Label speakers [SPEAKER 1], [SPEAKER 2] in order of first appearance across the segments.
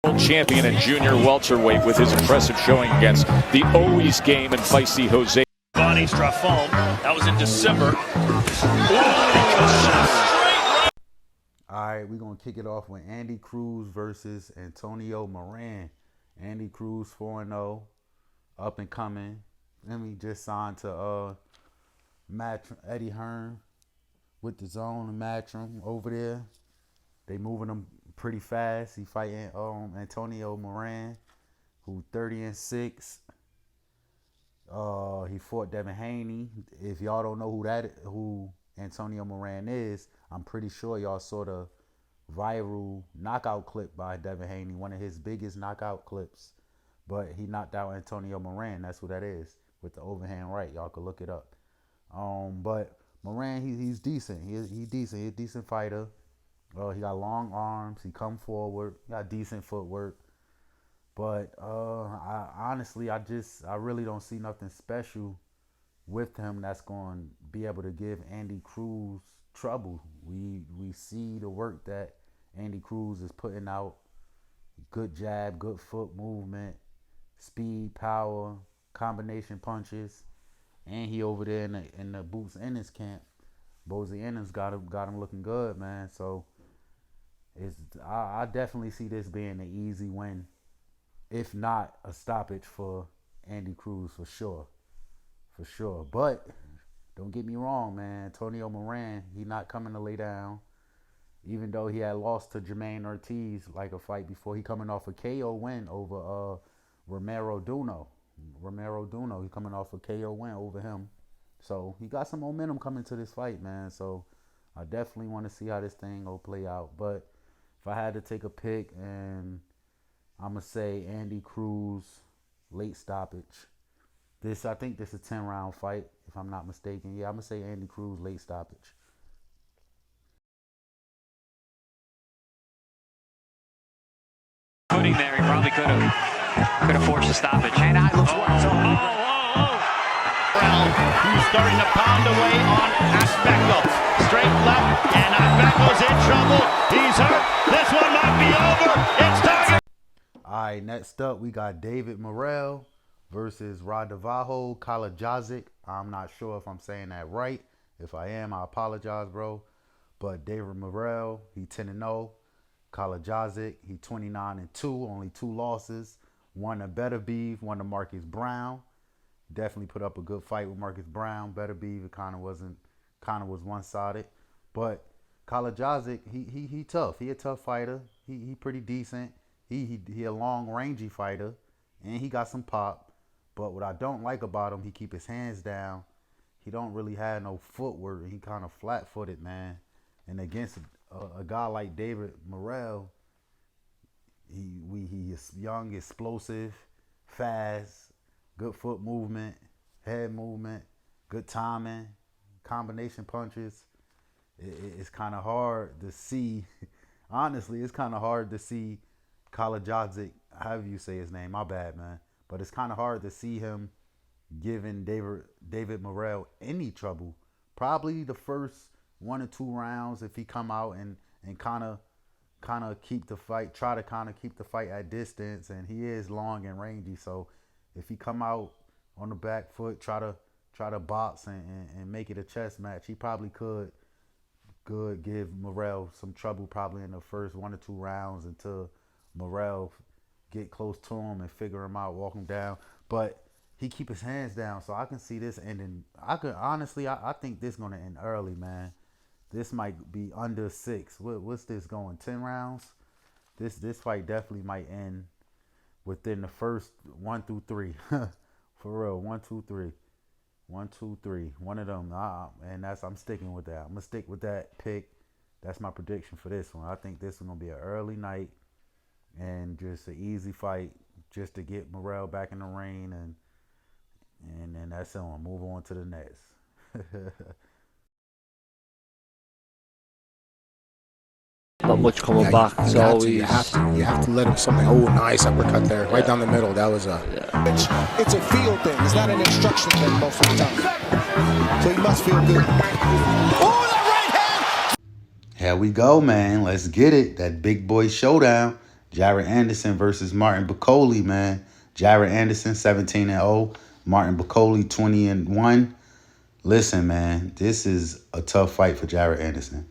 [SPEAKER 1] World champion in junior welterweight with his impressive showing against the always game and feisty Jose.
[SPEAKER 2] Bonnie Strafone. That was in December.
[SPEAKER 3] All right, we're going to kick it off with Andy Cruz versus Antonion Moran. Andy Cruz 4-0, up and coming. Just signed to Eddie Hearn with the zone and Matchroom over there. They moving him pretty fast. He fighting Antonion Moran, who 30-6. He fought Devin Haney. If y'all don't know who Antonion Moran is, I'm pretty sure y'all saw the viral knockout clip by Devin Haney, one of his biggest knockout clips. But he knocked out Antonion Moran. That's who that is, with the overhand right. Y'all could look it up. But Moran, he's decent. He's decent. He's a decent fighter. He got long arms. He come forward. Got decent footwork. But I really don't see nothing special with him that's going to be able to give Andy Cruz trouble. We see the work that Andy Cruz is putting out. Good jab, good foot movement, speed, power, combination punches, and he over there in the boots in his camp. Bozy Innings got him looking good, man. So I definitely see this being an easy win, if not a stoppage for Andy Cruz for sure. But don't get me wrong, man. Antonion Moran, he not coming to lay down. Even though he had lost to Jermaine Ortiz like a fight before, he coming off a KO win over Romero Duno. He coming off a KO win over him. So he got some momentum coming to this fight, man. So I definitely want to see how this thing will play out. But if I had to take a pick, and I'm going to say Andy Cruz, late stoppage. I think this is a 10-round fight, if I'm not mistaken. Yeah, I'm going to say Andy Cruz, late stoppage.
[SPEAKER 4] Putting there, he probably could have forced a stoppage. And I looks wide open.
[SPEAKER 2] Morrell, who's starting to pound away on Asbeko. Straight left, and Asbeko's in trouble. He's hurt. This one might be over. It's time.
[SPEAKER 3] All right, next up, we got David Morrell versus Radivoje Kalajdzic. I'm not sure if I'm saying that right. If I am, I apologize, bro. But David Morrell, he 10-0. Kalajdzic, he 29-2, only 2 losses. One to Better Beef, one to Marcus Brown. Definitely put up a good fight with Marcus Brown. Better Beef, it kind of was one-sided. But Kalajdzic, he tough. He a tough fighter. He pretty decent. He a long rangy fighter, and he got some pop. But what I don't like about him, he keep his hands down. He don't really have no footwork. He kind of flat-footed, man. And against a guy like David Morrell, he is young, explosive, fast, good foot movement, head movement, good timing, combination punches. It's kind of hard to see. Honestly, it's kind of hard to see Kalajdzic, however you say his name, my bad, man. But it's kind of hard to see him giving David Morrell any trouble. Probably the first 1 or 2 rounds, if he come out and kind of keep the fight, try to kind of keep the fight at distance, and he is long and rangy. So if he come out on the back foot, try to box and make it a chess match, he probably could give Morrell some trouble probably in the first 1 or 2 rounds until Morrell get close to him and figure him out, walk him down. But he keep his hands down, so I can see this ending. I think this gonna end early, man. This might be under 6. What's this going? 10 rounds? This fight definitely might end within the first 1 through 3. For real, 1, 2, 3. 1, 2, 3. One of them. And I'm sticking with that. I'm gonna stick with that pick. That's my prediction for this one. I think this is gonna be an early night and just an easy fight, just to get Morrell back in the ring, and then that's it. Move on to the next.
[SPEAKER 5] Not much coming back. So
[SPEAKER 6] you have to let him something. Oh, nice uppercut there, right down the middle. That was a.
[SPEAKER 7] It's a feel thing. It's not an instruction thing most of the time. So you must feel good. Oh, that right hand!
[SPEAKER 3] Here we go, man. Let's get it. That big boy showdown. Jarrett Anderson versus Martin Bakole, man. Jarrett Anderson 17-0. Martin Bakole 20-1. Listen, man, this is a tough fight for Jarrett Anderson.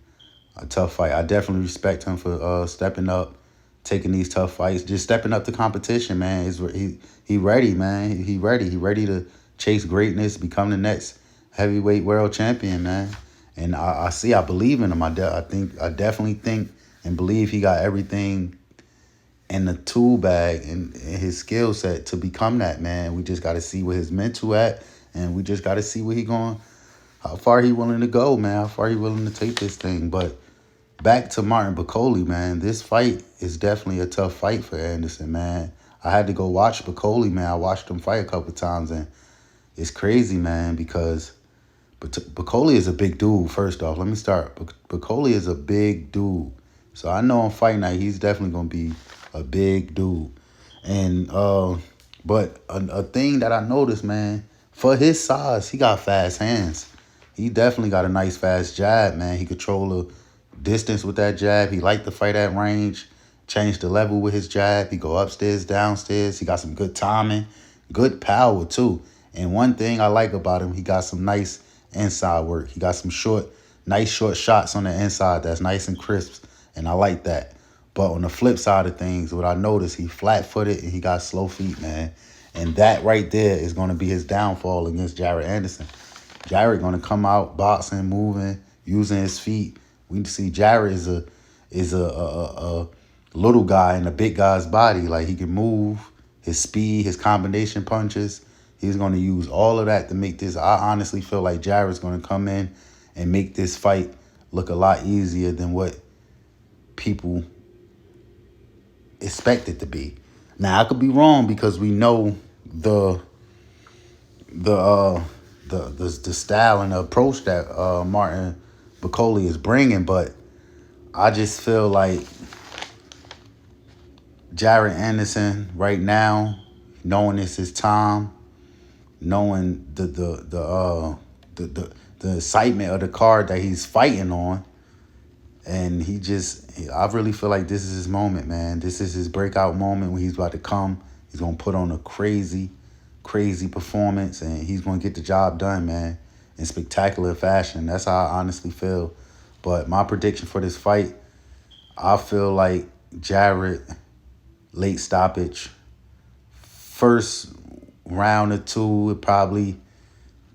[SPEAKER 3] A tough fight. I definitely respect him for stepping up, taking these tough fights, just stepping up to competition, man. He ready, man. He ready. He ready to chase greatness, become the next heavyweight world champion, man. And I believe in him. I definitely think and believe he got everything in the tool bag and his skill set to become that, man. We just got to see where his mental at, and we just got to see where he going, how far he willing to go, man, how far he willing to take this thing. But back to Martin Bakole, man, this fight is definitely a tough fight for Anderson, man. I had to go watch Bakole, man. I watched him fight a couple times, and it's crazy, man, because Bakole is a big dude, first off. Let me start. Bakole is a big dude. So I know on fight night, he's definitely going to be a big dude. And but a thing that I noticed, man, for his size, he got fast hands. He definitely got a nice fast jab, man. He control the distance with that jab. He like to fight at range, change the level with his jab. He go upstairs, downstairs. He got some good timing, good power too. And one thing I like about him, he got some nice inside work. He got some nice short shots on the inside that's nice and crisp, and I like that. But on the flip side of things, what I noticed, he flat-footed and he got slow feet, man. And that right there is going to be his downfall against Jarrett Anderson. Jarrett going to come out boxing, moving, using his feet. We see Jarrett is a little guy in a big guy's body. Like, he can move, his speed, his combination punches. He's going to use all of that to make this. I honestly feel like Jarrett's going to come in and make this fight look a lot easier than what people expect it to be. Now, I could be wrong because we know the style and the approach that Martin Bakole is bringing, but I just feel like Jarrett Anderson right now, knowing it's his time, knowing the excitement of the card that he's fighting on, and I really feel like this is his moment, man. This is his breakout moment when he's about to come. He's going to put on a crazy, crazy performance, and he's going to get the job done, man, in spectacular fashion. That's how I honestly feel. But my prediction for this fight, I feel like Jarrett, late stoppage. First round or two would probably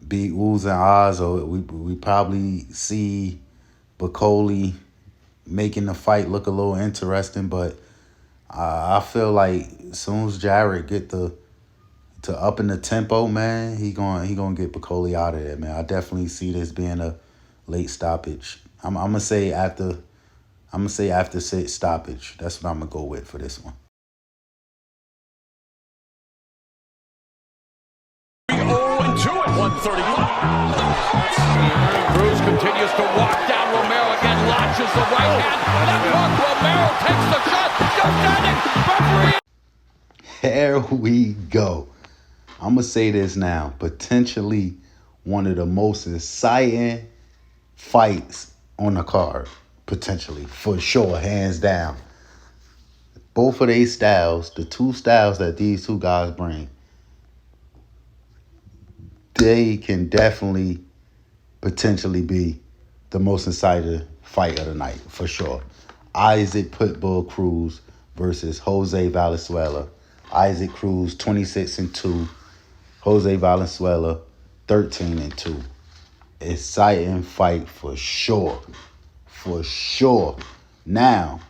[SPEAKER 3] be oohs and ahs, or we probably see Bakole making the fight look a little interesting. But I feel like as soon as Jarrett get to up in the tempo, man, he gonna get Bakole out of there, man. I definitely see this being a late stoppage. I'm gonna say after six stoppage. That's what I'm gonna go with for this one.
[SPEAKER 1] 0-2 at 131. Cruz continues to walk down Romero again, launches the right hand. Romero takes the shot. Still standing. Referee.
[SPEAKER 3] Here we go. I'm going to say this now. Potentially one of the most exciting fights on the card. Potentially. For sure. Hands down. Both of these styles, the two styles that these two guys bring, they can definitely potentially be the most exciting fight of the night, for sure. Isaac Pitbull Cruz versus Jose Valenzuela. Isaac Cruz 26-2. Jose Valenzuela 13-2. Exciting fight for sure. For sure. Now,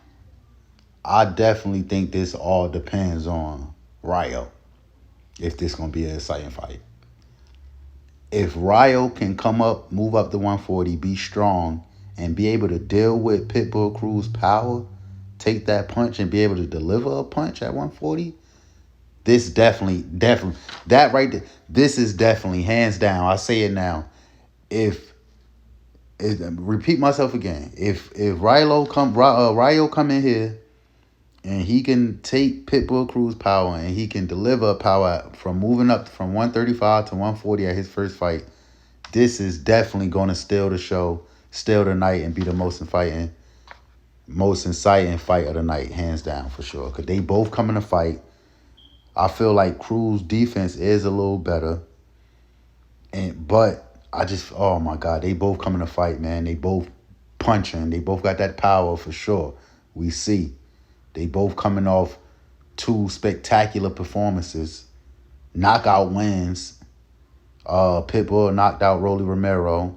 [SPEAKER 3] I definitely think this all depends on Rayo, if this going to be an exciting fight. If Rayo can come up, move up to 140, be strong, and be able to deal with Pitbull Cruz's power, take that punch and be able to deliver a punch at 140, this definitely, that right there, this is definitely, hands down, I say it now, repeat myself again, if Rayo come in here and he can take Pitbull Cruz's power and he can deliver power from moving up from 135 to 140 at his first fight, this is definitely going to steal the show, steal the night, and be the most exciting most exciting fight of the night, hands down, for sure. Because they both come in to fight. I feel like Cruz' defense is a little better. But oh my God, they both come in to fight, man. They both punching. They both got that power for sure. We see. They both coming off 2 spectacular performances. Knockout wins. Pitbull knocked out Rolly Romero.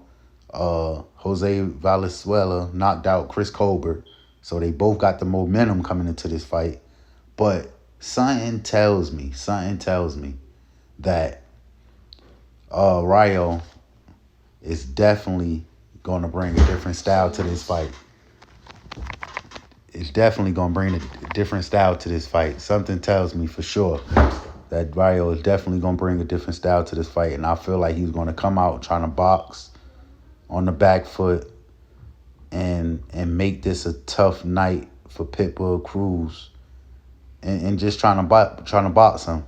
[SPEAKER 3] Jose Valenzuela knocked out Chris Colbert. So they both got the momentum coming into this fight. But something tells me that Ryo is definitely going to bring a different style to this fight. It's definitely going to bring a different style to this fight. Something tells me for sure that Ryo is definitely going to bring a different style to this fight. And I feel like he's going to come out trying to box on the back foot and make this a tough night for Pitbull Cruz and just trying to box him.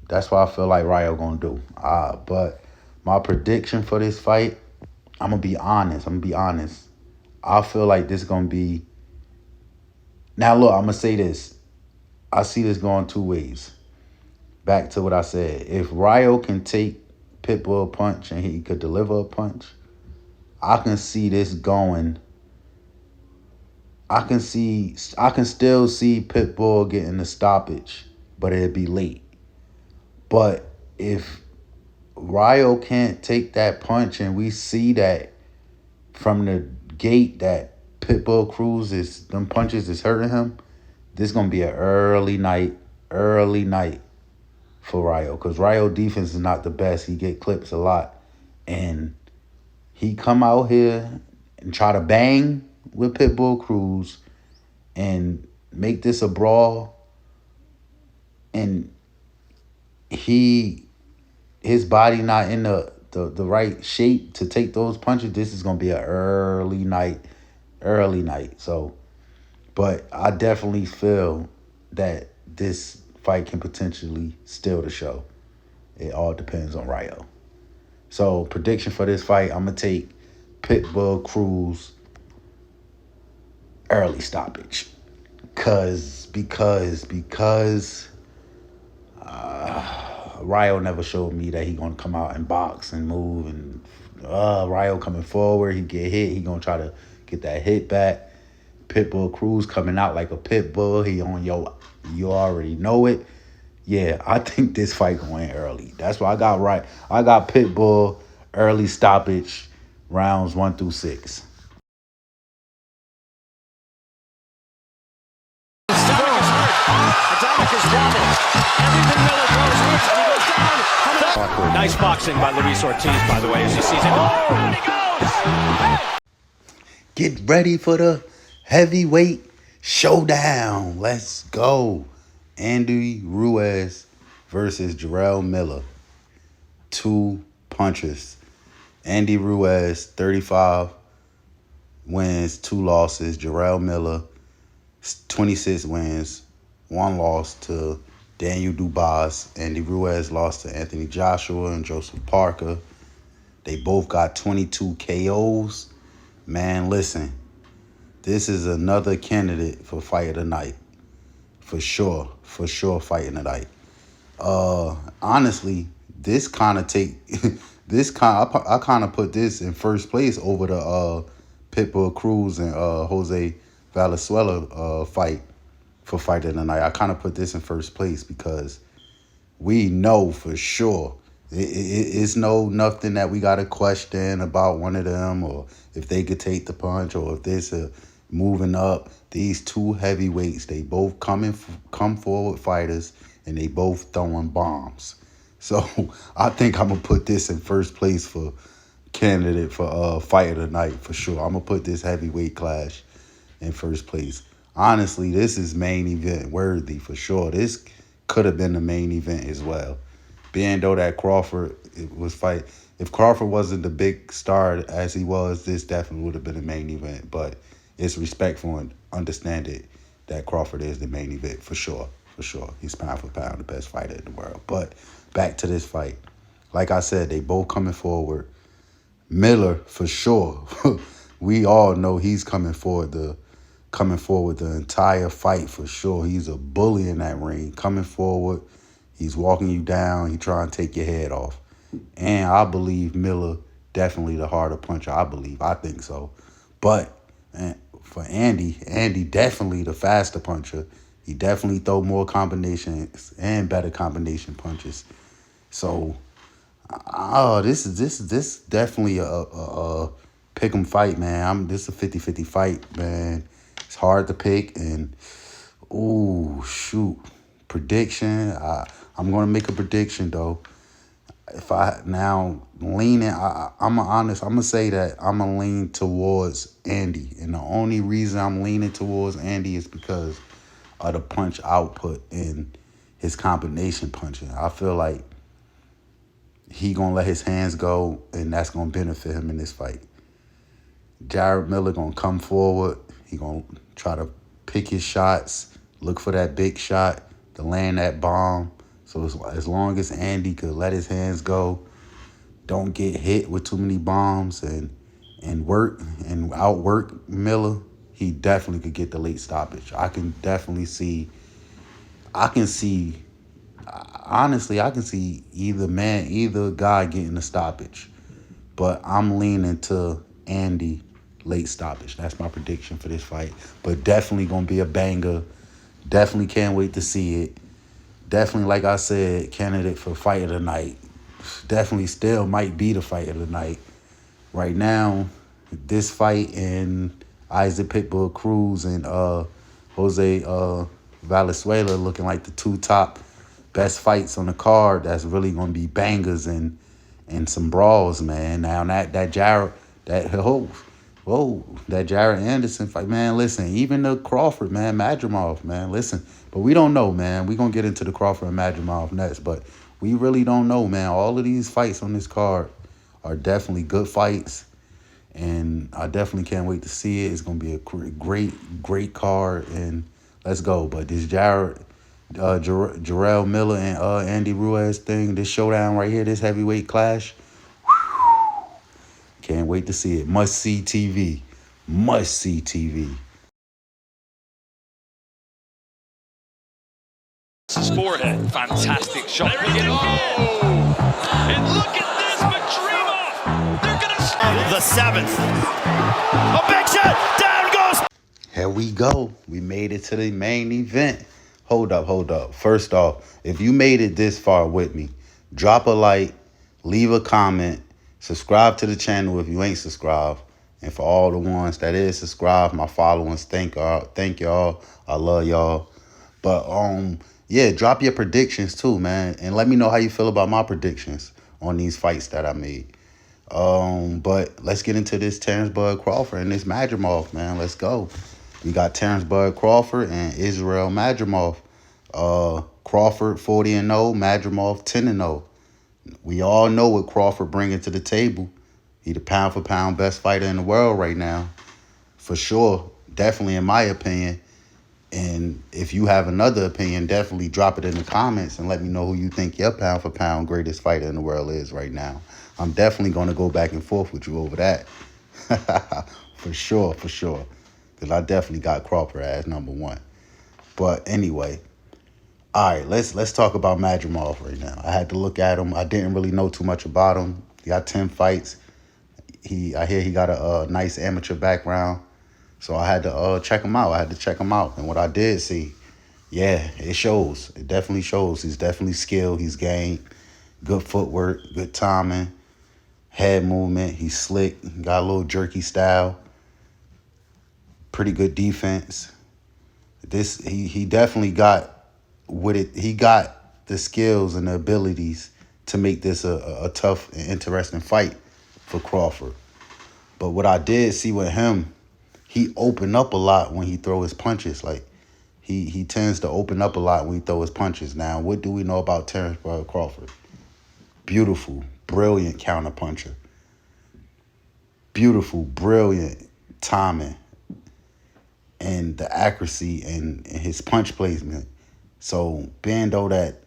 [SPEAKER 3] That's what I feel like Ryo going to do. But my prediction for this fight, I'm going to be honest. I feel like this is going to be... Now, look, I'm going to say this. I see this going 2 ways. Back to what I said. If Ryo can take Pitbull a punch and he could deliver a punch, I can see this going... I can still see Pitbull getting the stoppage, but it'd be late. But if Ryo can't take that punch and we see that from the gate that Pitbull Cruz them punches is hurting him, this is going to be an early night for Ryo. Because Ryo defense is not the best. He get clips a lot. And he come out here and try to bang with Pitbull Cruz and make this a brawl. And his body not in the right shape to take those punches. This is going to be an early night. So, but I definitely feel that this fight can potentially steal the show. It all depends on Ryo. So, prediction for this fight, I'm going to take Pitbull Cruz early stoppage. Because Ryo never showed me that he gonna come out and box and move, and Ryo coming forward, he get hit, he gonna try to get that hit back. Pitbull Cruz coming out like a pit bull, he on you already know it. Yeah, I think this fight going early. That's why I got Pitbull early stoppage, rounds 1 through 6.
[SPEAKER 2] Nice boxing by Luis Ortiz, by the way, as he sees him. Oh, and he goes!
[SPEAKER 3] Get ready for the heavyweight showdown. Let's go. Andy Ruiz versus Jarrell Miller. 2 punchers. Andy Ruiz, 35 wins, 2 losses. Jarrell Miller, 26 wins, 1 loss to Daniel Dubois. Andy Ruiz lost to Anthony Joshua and Joseph Parker. They both got 22 KOs. Man, listen, this is another candidate for fight of the night. For sure, fight of the night. Honestly, this kind of I kind of put this in first place over the Pitbull Cruz and Jose Valenzuela fight for fight of the night. I kind of put this in first place because we know for sure it's nothing that we got to question about one of them, or if they could take the punch, or if this moving up. These 2 heavyweights, they both come forward fighters, and they both throwing bombs. So I think I'm gonna put this in first place for candidate for fight of the night for sure. I'm gonna put this heavyweight clash in first place. Honestly, this is main event worthy for sure. This could have been the main event as well. Being though that Crawford was fight, if Crawford wasn't the big star as he was, this definitely would have been the main event. But it's respectful and understanding that Crawford is the main event for sure. He's pound for pound the best fighter in the world. But back to this fight. Like I said, they both coming forward. Miller, for sure. we all know he's coming forward the entire fight for sure. He's a bully in that ring, coming forward. He's walking you down. He trying to take your head off. And I believe Miller definitely the harder puncher. I think so. But for Andy definitely the faster puncher. He definitely throw more combinations and better combination punches. So, this is definitely a pick 'em fight, man. This is a 50-50 fight, man. It's hard to pick, and shoot, prediction. I'm gonna make a prediction though. If I now leaning, I'm honest. I'm gonna say that I'm gonna lean towards Andy, and the only reason I'm leaning towards Andy is because of the punch output and his combination punching. I feel like he gonna let his hands go, and that's gonna benefit him in this fight. Jarrell Miller gonna come forward. He gonna try to pick his shots, look for that big shot to land that bomb. So as long as Andy could let his hands go, don't get hit with too many bombs, and outwork Miller, he definitely could get the late stoppage. I can see either guy getting the stoppage. But I'm leaning to Andy late stoppage. That's my prediction for this fight. But definitely gonna be a banger. Definitely can't wait to see it. Definitely, like I said, candidate for fight of the night. Definitely still might be the fight of the night. Right now, this fight and Isaac Pitbull Cruz and Jose Valenzuela looking like the two top best fights on the card. That's really gonna be bangers and some brawls, man. Now that Jarrell Anderson fight, man. Listen, even the Crawford, man, Madrimov, man. Listen, but we don't know, man. We gonna get into the Crawford and Madrimov next, but we really don't know, man. All of these fights on this card are definitely good fights, and I definitely can't wait to see it. It's gonna be a great card, and let's go. But this Jarrell Miller and Andy Ruiz thing, this showdown right here, this heavyweight clash, can't wait to see it. Must see TV. Must see TV.
[SPEAKER 8] His forehead. Fantastic shot. There he goes. And look at this, Madrimov. They're going to start
[SPEAKER 2] The seventh. A big shot. Down goes.
[SPEAKER 3] Here we go. We made it to the main event. Hold up. First off, if you made it this far with me, drop a like, leave a comment, subscribe to the channel if you ain't subscribed. And for all the ones that is subscribed, my followers, thank y'all. I love y'all. But yeah, drop your predictions too, man. And let me know how you feel about my predictions on these fights that I made. But let's get into this Terence Bud Crawford and this Madrimov, man. Let's go. We got Terence Bud Crawford and Israil Madrimov. Crawford 40-0, Madrimov 10-0. We all know what Crawford bringing to the table. He the pound-for-pound best fighter in the world right now. For sure. Definitely in my opinion. And if you have another opinion, definitely drop it in the comments and let me know who you think your pound-for-pound greatest fighter in the world is right now. I'm definitely going to go back and forth with you over that. For sure. Because I definitely got Crawford as number one. But anyway, all right, let's talk about Madrimov right now. I had to look at him. I didn't really know too much about him. He got 10 fights. I hear he got a nice amateur background. So I had to check him out. And what I did see, yeah, it shows. It definitely shows. He's definitely skilled. He's game. Good footwork, good timing, head movement. He's slick. Got a little jerky style. Pretty good defense. He definitely got with it. He got the skills and the abilities to make this a tough and interesting fight for Crawford. But what I did see with him, he opened up a lot when he throw his punches. Like he tends to open up a lot when he throw his punches. Now, what do we know about Terence Crawford? Beautiful, brilliant counterpuncher. Beautiful, brilliant timing. And the accuracy and his punch placement. So being though that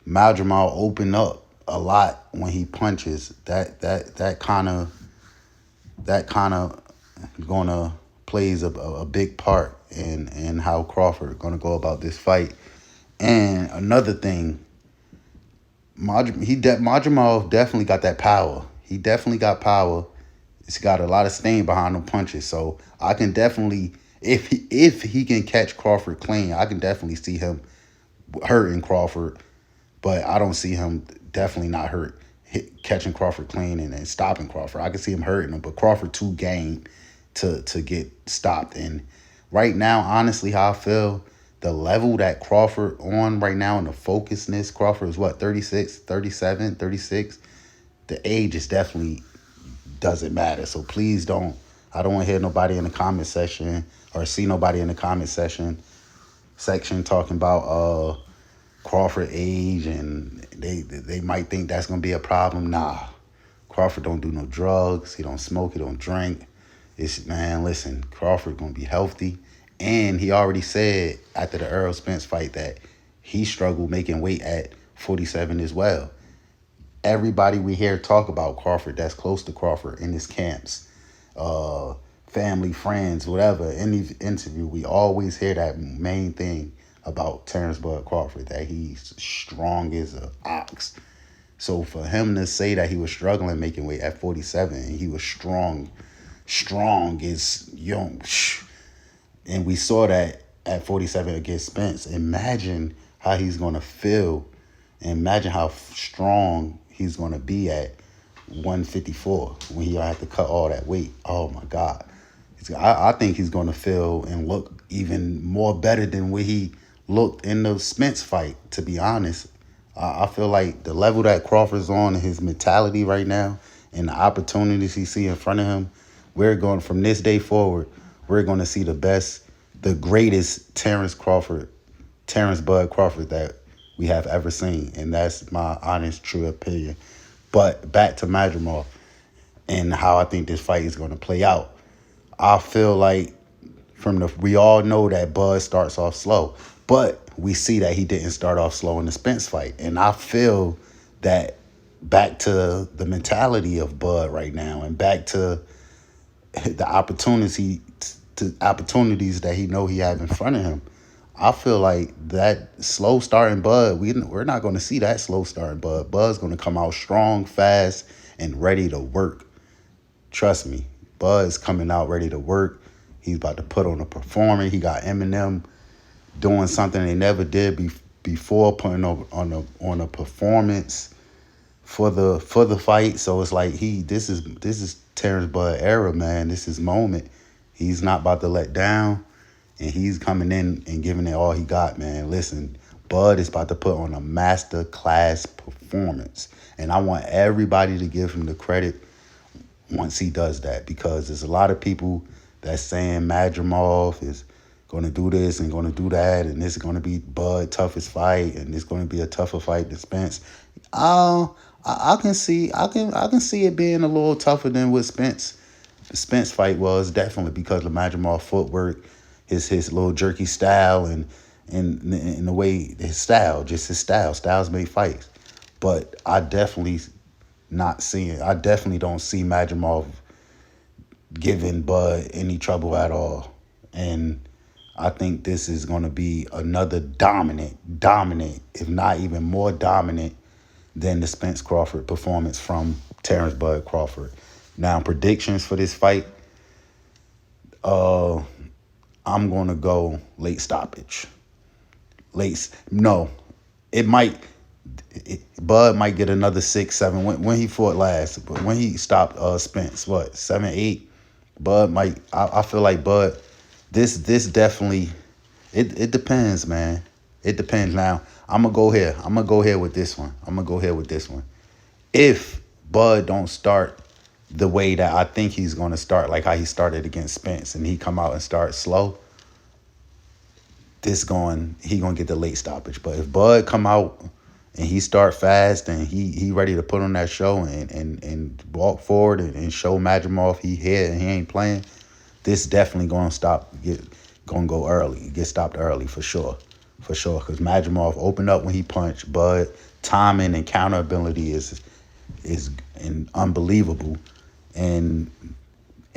[SPEAKER 3] Madrimov opened up a lot when he punches, that kind of gonna plays a big part in how Crawford gonna go about this fight. And another thing, Madrimov definitely got that power. He definitely got power. He's got a lot of stain behind them punches. So I can definitely, if he can catch Crawford clean, I can definitely see him hurting Crawford. But I don't see him definitely not catching Crawford clean and stopping Crawford. I can see him hurting him, but Crawford too game to get stopped. And right now, honestly, how I feel, the level that Crawford on right now and the focusedness, Crawford is what, 36, 37, 36? The age is definitely doesn't matter. So please don't, I don't want to hear nobody in the comment section or see nobody in the comment section talking about Crawford age and they might think that's going to be a problem. Nah, Crawford don't do no drugs. He don't smoke. He don't drink. Man, listen, Crawford going to be healthy. And he already said after the Errol Spence fight that he struggled making weight at 47 as well. Everybody we hear talk about Crawford that's close to Crawford in his camps, family, friends, whatever, in the interview, we always hear that main thing about Terence Bud Crawford, that he's strong as an ox. So for him to say that he was struggling making weight at 47 and he was strong as young, and we saw that at 47 against Spence, imagine how he's going to feel and imagine how strong he's going to be at 154 when he have to cut all that weight. Oh, my God. I think he's going to feel and look even more better than what he looked in the Spence fight, to be honest. I feel like the level that Crawford's on and his mentality right now and the opportunities he see in front of him, we're going from this day forward, we're going to see the greatest Terence Bud Crawford that we have ever seen. And that's my honest, true opinion. But back to Madrimov and how I think this fight is going to play out. I feel like we all know that Bud starts off slow, but we see that he didn't start off slow in the Spence fight. And I feel that back to the mentality of Bud right now and back to the opportunities that he know he have in front of him. I feel like that slow starting Bud, we're not going to see that slow starting Bud. Bud's going to come out strong, fast, and ready to work. Trust me, Bud's coming out ready to work. He's about to put on a performance. He got Eminem doing something they never did before, putting on a performance for the fight. So it's like this is Terence Bud era, man. This is his moment. He's not about to let down. And he's coming in and giving it all he got, man. Listen, Bud is about to put on a master class performance. And I want everybody to give him the credit once he does that. Because there's a lot of people that's saying Madrimov is going to do this and going to do that. And this is going to be Bud's toughest fight. And it's going to be a tougher fight than Spence. I can see it being a little tougher than what the Spence fight was, definitely because of Madrimov footwork. His little jerky style and the way his style, just his style. Styles make fights. But I definitely don't see Madrimov giving Bud any trouble at all. And I think this is going to be another dominant, if not even more dominant than the Spence Crawford performance from Terence Bud Crawford. Now, predictions for this fight. I'm going to go late stoppage. Bud might get another 6-7 when he fought last. But when he stopped Spence, 7-8? Bud might, I feel like Bud, this definitely, it depends, man. It depends. Now, I'm going to go here. I'm going to go here with this one. If Bud don't start the way that I think he's going to start, like how he started against Spence, and he come out and start slow, he going to get the late stoppage. But if Bud come out and he start fast and he ready to put on that show and walk forward and show Madrimov he here and he ain't playing, this definitely going to go early, get stopped early for sure. Because Madrimov opened up when he punched. Bud timing and counter ability is unbelievable. And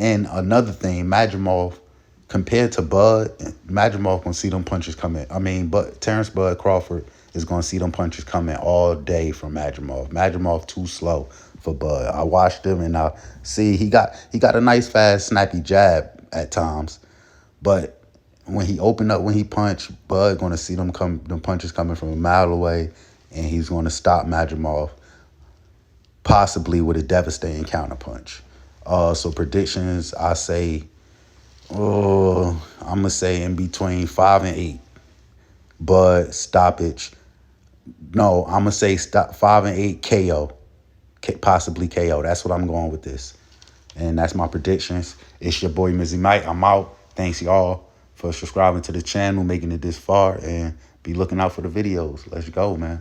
[SPEAKER 3] And another thing, Madrimov, compared to Bud, Madrimov gonna see them punches coming. But Terence Bud Crawford is gonna see them punches coming all day from Madrimov. Madrimov too slow for Bud. I watched him and I see he got a nice fast snappy jab at times, but when he opened up, when he punched, Bud gonna see them punches coming from a mile away, and he's gonna stop Madrimov possibly with a devastating counterpunch. So predictions, I say, I'm gonna say in between 5 and 8. Bud stoppage. No, I'm gonna say 5 and 8 KO. Possibly KO. That's what I'm going with this. And that's my predictions. It's your boy Mizzy Mike. I'm out. Thanks y'all for subscribing to the channel, making it this far, and be looking out for the videos. Let's go, man.